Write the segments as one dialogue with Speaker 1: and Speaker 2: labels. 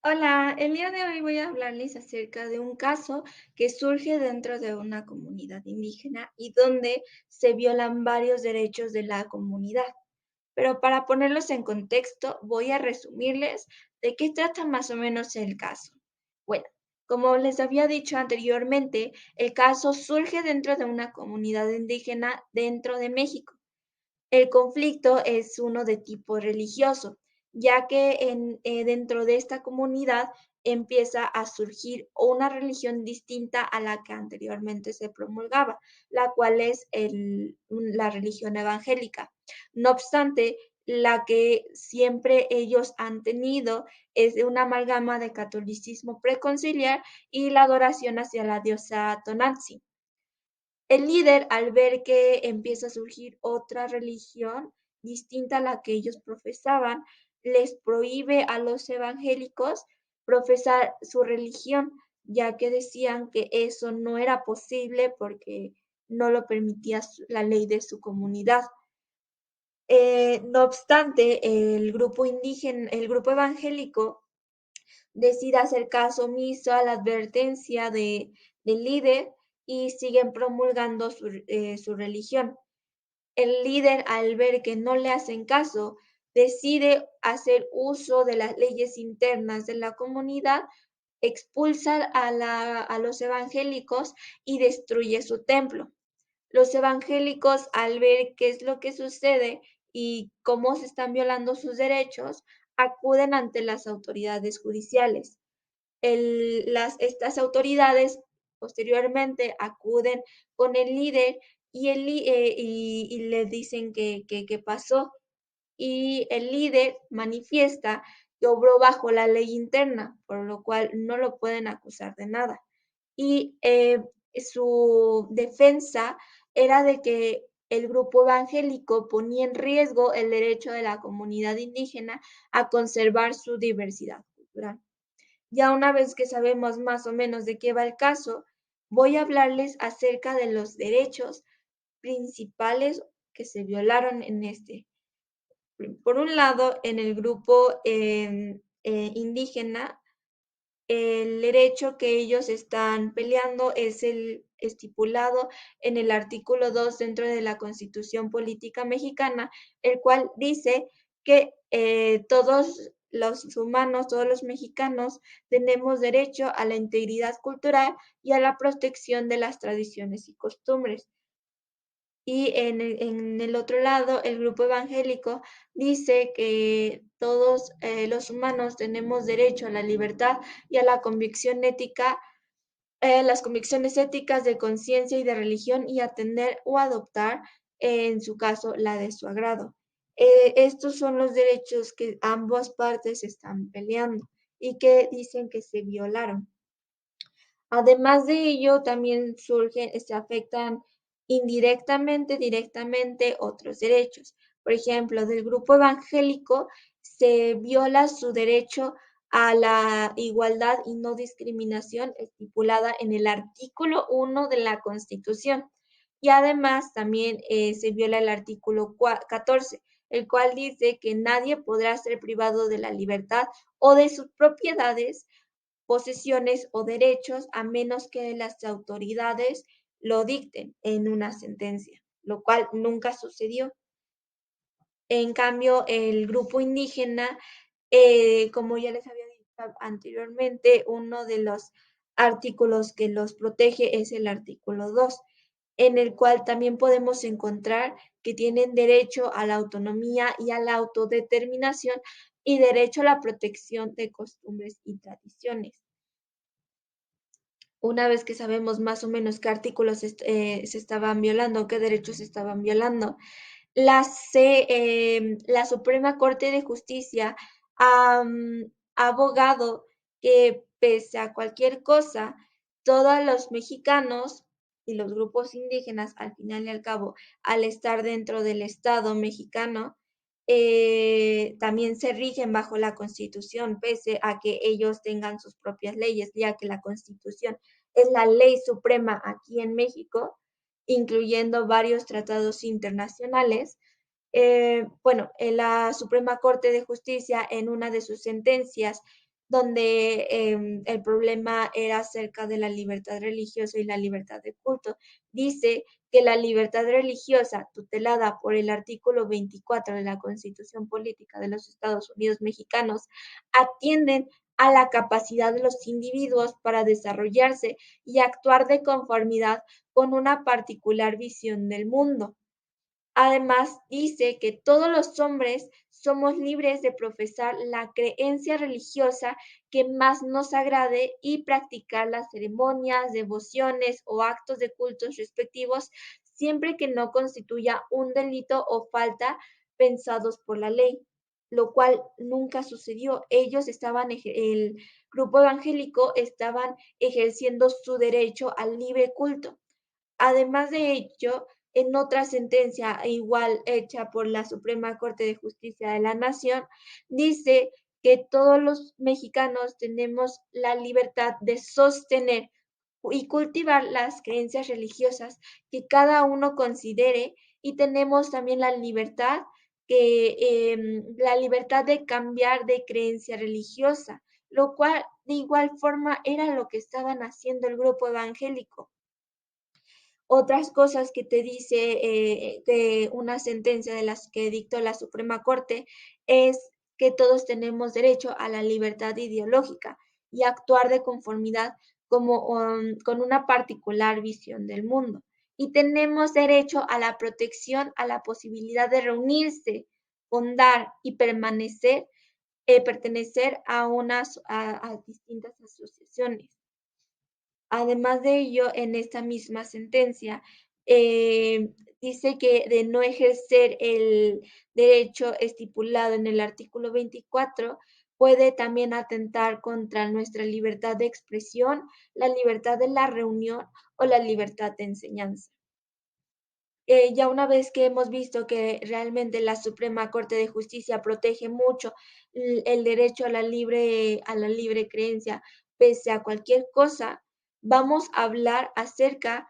Speaker 1: Hola, el día de hoy voy a hablarles acerca de un caso que surge dentro de una comunidad indígena y donde se violan varios derechos de la comunidad. Pero para ponerlos en contexto, voy a resumirles de qué trata más o menos el caso. Bueno, como les había dicho anteriormente, el caso surge dentro de una comunidad indígena dentro de México. El conflicto es uno de tipo religioso, ya que dentro de esta comunidad empieza a surgir una religión distinta a la que anteriormente se promulgaba, la cual es la religión evangélica. No obstante, la que siempre ellos han tenido es de una amalgama de catolicismo preconciliar y la adoración hacia la diosa Tonantzin. El líder, al ver que empieza a surgir otra religión distinta a la que ellos profesaban, les prohíbe a los evangélicos profesar su religión, ya que decían que eso no era posible porque no lo permitía la ley de su comunidad. No obstante, el grupo evangélico decide hacer caso omiso a la advertencia del líder y siguen promulgando su religión. El líder, al ver que no le hacen caso, decide hacer uso de las leyes internas de la comunidad, expulsa a los evangélicos y destruye su templo. Los evangélicos, al ver qué es lo que sucede y cómo se están violando sus derechos, acuden ante las autoridades judiciales. Estas autoridades posteriormente acuden con el líder y le dicen qué pasó. Y el líder manifiesta que obró bajo la ley interna, por lo cual no lo pueden acusar de nada. Y su defensa era de que el grupo evangélico ponía en riesgo el derecho de la comunidad indígena a conservar su diversidad cultural. Ya una vez que sabemos más o menos de qué va el caso, voy a hablarles acerca de los derechos principales que se violaron en este. Por un lado, en el grupo indígena, el derecho que ellos están peleando es el estipulado en el artículo 2 dentro de la Constitución Política Mexicana, el cual dice que todos los humanos, todos los mexicanos, tenemos derecho a la integridad cultural y a la protección de las tradiciones y costumbres. Y en el otro lado, el grupo evangélico dice que todos los humanos tenemos derecho a la libertad y a la convicción ética, las convicciones éticas de conciencia y de religión y atender o adoptar, en su caso, la de su agrado. Estos son los derechos que ambas partes están peleando y que dicen que se violaron. Además de ello, también se afectan indirectamente, directamente otros derechos. Por ejemplo, del grupo evangélico se viola su derecho a la igualdad y no discriminación estipulada en el artículo 1 de la Constitución. Y además también se viola el artículo 14, el cual dice que nadie podrá ser privado de la libertad o de sus propiedades, posesiones o derechos a menos que las autoridades lo dicten en una sentencia, lo cual nunca sucedió. En cambio, el grupo indígena, como ya les había dicho anteriormente, uno de los artículos que los protege es el artículo 2, en el cual también podemos encontrar que tienen derecho a la autonomía y a la autodeterminación y derecho a la protección de costumbres y tradiciones. Una vez que sabemos más o menos qué artículos se estaban violando, qué derechos se estaban violando, la Suprema Corte de Justicia ha abogado que pese a cualquier cosa, todos los mexicanos y los grupos indígenas, al final y al cabo, al estar dentro del Estado mexicano, también se rigen bajo la Constitución, pese a que ellos tengan sus propias leyes, ya que la Constitución es la ley suprema aquí en México, incluyendo varios tratados internacionales. Bueno, la Suprema Corte de Justicia, en una de sus sentencias, donde el problema era acerca de la libertad religiosa y la libertad de culto. Dice que la libertad religiosa, tutelada por el artículo 24 de la Constitución Política de los Estados Unidos Mexicanos, atienden a la capacidad de los individuos para desarrollarse y actuar de conformidad con una particular visión del mundo. Además, dice que todos los hombres somos libres de profesar la creencia religiosa que más nos agrade y practicar las ceremonias, devociones o actos de cultos respectivos, siempre que no constituya un delito o falta pensados por la ley, lo cual nunca sucedió. El grupo evangélico estaban ejerciendo su derecho al libre culto. Además de ello, en otra sentencia igual hecha por la Suprema Corte de Justicia de la Nación, dice que todos los mexicanos tenemos la libertad de sostener y cultivar las creencias religiosas que cada uno considere y tenemos también la libertad de cambiar de creencia religiosa, lo cual de igual forma era lo que estaban haciendo el grupo evangélico. Otras cosas que te dice que una sentencia de las que dictó la Suprema Corte es que todos tenemos derecho a la libertad ideológica y actuar de conformidad con una particular visión del mundo. Y tenemos derecho a la protección, a la posibilidad de reunirse, fundar y pertenecer a distintas asociaciones. Además de ello, en esta misma sentencia, dice que de no ejercer el derecho estipulado en el artículo 24, puede también atentar contra nuestra libertad de expresión, la libertad de la reunión o la libertad de enseñanza. Ya una vez que hemos visto que realmente la Suprema Corte de Justicia protege mucho el derecho a la libre creencia, pese a cualquier cosa, vamos a hablar acerca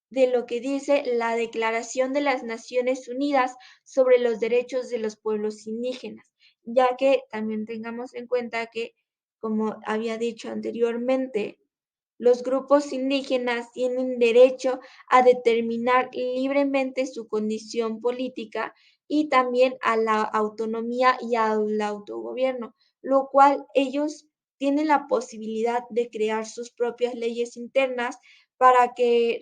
Speaker 1: de lo que dice la Declaración de las Naciones Unidas sobre los Derechos de los Pueblos Indígenas, ya que también tengamos en cuenta que, como había dicho anteriormente, los grupos indígenas tienen derecho a determinar libremente su condición política y también a la autonomía y al autogobierno, lo cual ellos tienen la posibilidad de crear sus propias leyes internas para que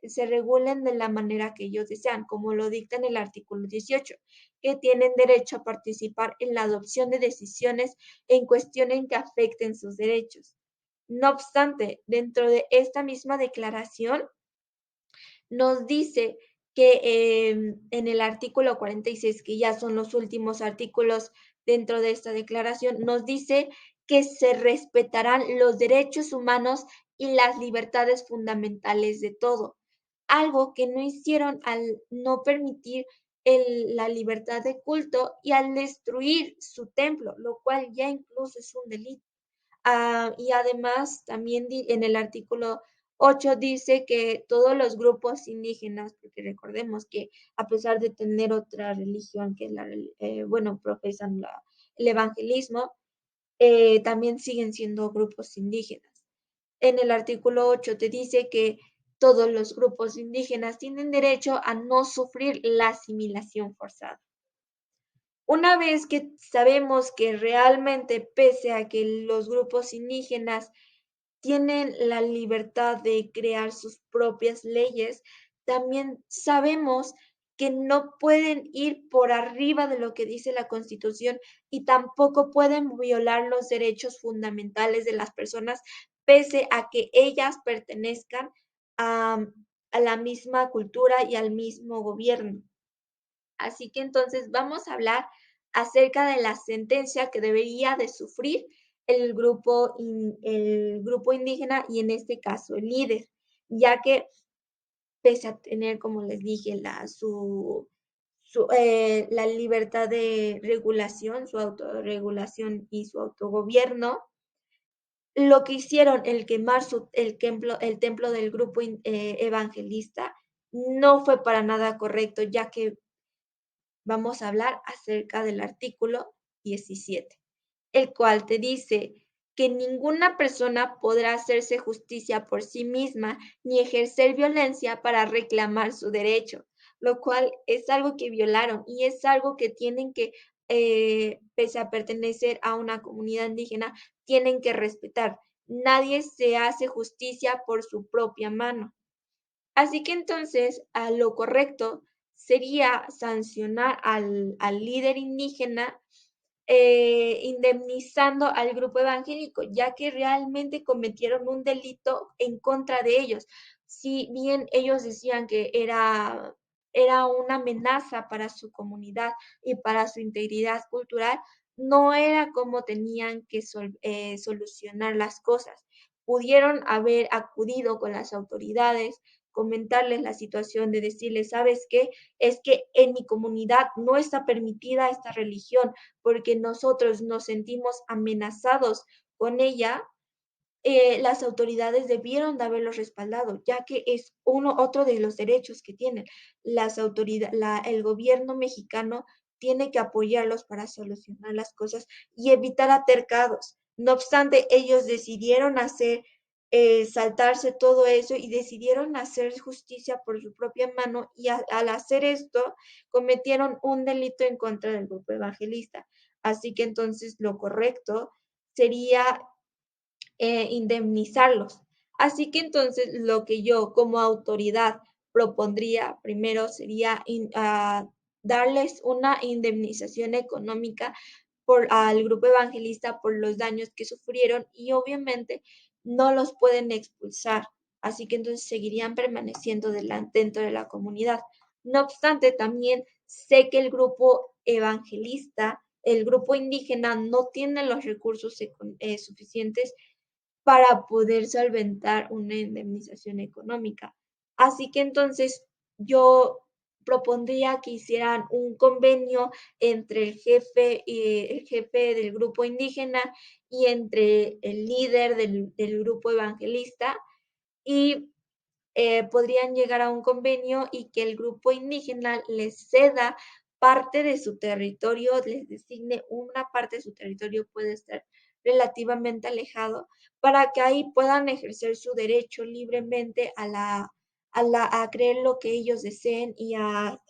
Speaker 1: se regulen de la manera que ellos desean, como lo dicta en el artículo 18, que tienen derecho a participar en la adopción de decisiones en cuestiones que afecten sus derechos. No obstante, dentro de esta misma declaración nos dice que en el artículo 46, que ya son los últimos artículos dentro de esta declaración, nos dice que se respetarán los derechos humanos y las libertades fundamentales de todo, algo que no hicieron al no permitir la libertad de culto y al destruir su templo, lo cual ya incluso es un delito. Y además, también en el artículo 8 dice que todos los grupos indígenas, porque recordemos que a pesar de tener otra religión, que es bueno, profesan el evangelismo, también siguen siendo grupos indígenas. En el artículo 8 te dice que todos los grupos indígenas tienen derecho a no sufrir la asimilación forzada. Una vez que sabemos que realmente, pese a que los grupos indígenas tienen la libertad de crear sus propias leyes, también sabemos que no pueden ir por arriba de lo que dice la Constitución y tampoco pueden violar los derechos fundamentales de las personas, pese a que ellas pertenezcan a, a la misma cultura y al mismo gobierno. Así que entonces vamos a hablar acerca de la sentencia que debería de sufrir el grupo indígena y en este caso el líder, ya que pese a tener, como les dije, la libertad de regulación, su autorregulación y su autogobierno, lo que hicieron, el quemar el templo del grupo evangelista, no fue para nada correcto, ya que vamos a hablar acerca del artículo 17. el cual te dice que ninguna persona podrá hacerse justicia por sí misma ni ejercer violencia para reclamar su derecho, lo cual es algo que violaron y es algo que tienen que, pese a pertenecer a una comunidad indígena, tienen que respetar. Nadie se hace justicia por su propia mano. Así que entonces, a lo correcto sería sancionar al líder indígena, indemnizando al grupo evangélico, ya que realmente cometieron un delito en contra de ellos. Si bien ellos decían que era una amenaza para su comunidad y para su integridad cultural, no era como tenían que solucionar las cosas. Pudieron haber acudido con las autoridades, comentarles la situación, de decirles, ¿sabes qué? Es que en mi comunidad no está permitida esta religión porque nosotros nos sentimos amenazados con ella. Las autoridades debieron de haberlos respaldado, ya que es otro de los derechos que tienen. El gobierno mexicano tiene que apoyarlos para solucionar las cosas y evitar altercados. No obstante, ellos decidieron saltarse todo eso y decidieron hacer justicia por su propia mano y al hacer esto cometieron un delito en contra del grupo evangelista. Así que entonces lo correcto sería indemnizarlos. Así que entonces lo que yo como autoridad propondría primero sería darles una indemnización económica al grupo evangelista por los daños que sufrieron y obviamente no los pueden expulsar. Así que entonces seguirían permaneciendo dentro de la comunidad. No obstante, también sé que el grupo evangelista, el grupo indígena, no tiene los recursos suficientes para poder solventar una indemnización económica. Así que entonces yo propondría que hicieran un convenio entre el jefe del grupo indígena y entre el líder del grupo evangelista y podrían llegar a un convenio y que el grupo indígena les ceda parte de su territorio, les designe una parte de su territorio, puede estar relativamente alejado, para que ahí puedan ejercer su derecho libremente a creer lo que ellos deseen y a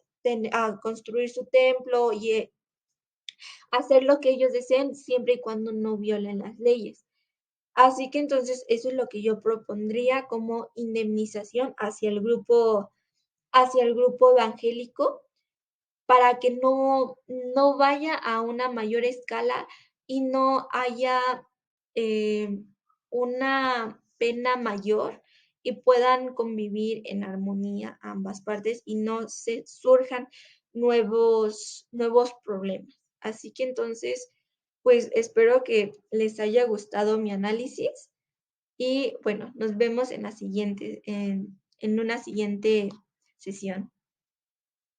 Speaker 1: construir su templo y hacer lo que ellos deseen siempre y cuando no violen las leyes. Así que entonces eso es lo que yo propondría como indemnización hacia el grupo evangélico para que no vaya a una mayor escala y no haya una pena mayor y puedan convivir en armonía ambas partes y no se surjan nuevos problemas. Así que entonces, pues espero que les haya gustado mi análisis y bueno, nos vemos en una siguiente sesión.